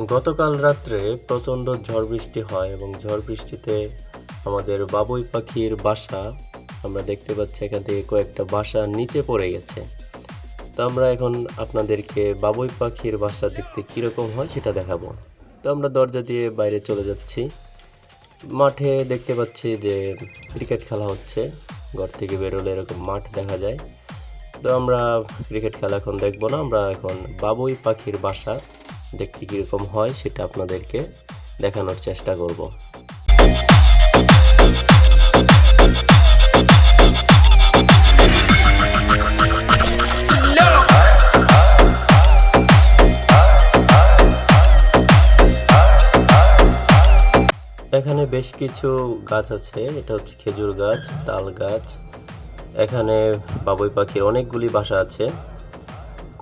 গতকাল রাত্রে প্রচণ্ড ঝড় বৃষ্টি হয় এবং ঝড় বৃষ্টিতে আমাদের বাবুই পাখির বাসা আমরা দেখতে পাচ্ছি এখান থেকে কয়েকটা বাসা নিচে পড়ে গেছে। তো আমরা এখন আপনাদেরকে বাবুই পাখির বাসা দেখতে কীরকম হয় সেটা দেখাবো। তো আমরা দরজা দিয়ে বাইরে চলে যাচ্ছি। মাঠে দেখতে পাচ্ছি যে ক্রিকেট খেলা হচ্ছে, ঘর থেকে বেরোলে এরকম মাঠ দেখা যায়। তো আমরা ক্রিকেট খেলা এখন দেখবো না, আমরা এখন বাবুই পাখির বাসা দেখতে কীরকম হয় সেটা আপনাদেরকে দেখানোর চেষ্টা করব। এখানে বেশ কিছু গাছ আছে, এটা হচ্ছে খেজুর গাছ, তাল গাছ। এখানে বাবুই পাখির অনেকগুলি বাসা আছে,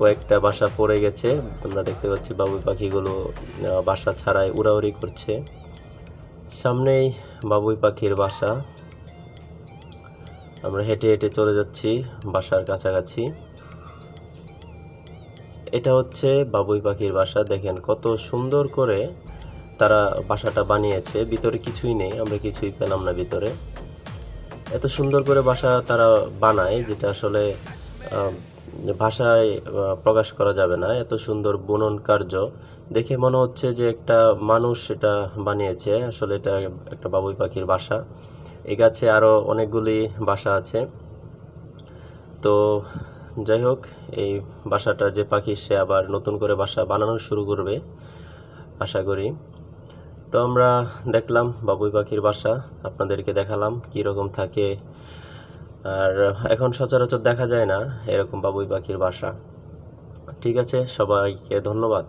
কয়েকটা বাসা পড়ে গেছে। আমরা দেখতে পাচ্ছি বাবুই পাখিগুলো বাসা ছাড়াই উড়াউড়ি করছে। সামনেই বাবুই পাখির বাসা, আমরা হেঁটে হেঁটে চলে যাচ্ছি বাসার কাছাকাছি। এটা হচ্ছে বাবুই পাখির বাসা, দেখেন কত সুন্দর করে তারা বাসাটা বানিয়েছে। ভিতরে কিছুই নেই, আমরা কিছুই পেলাম না ভিতরে। এত সুন্দর করে বাসা তারা বানায় যেটা আসলে ভাষায় প্রকাশ করা যাবে না। এত সুন্দর বুনন কার্য দেখে মনে হচ্ছে যে একটা মানুষ এটা বানিয়েছে। আসলে এটা একটা বাবুই পাখির বাসা। এই গাছে আরও অনেকগুলি বাসা আছে। তো যাই হোক, এই বাসাটা যে পাখি সে আবার নতুন করে বাসা বানানো শুরু করবে আশা করি। তো আমরা দেখলাম বাবুই পাখির বাসা, আপনাদেরকে দেখালাম কীরকম থাকে। আর এখন সচরাচর দেখা যায় না এরকম বাবুই পাখির বাসা। ঠিক আছে, সবাইকে ধন্যবাদ।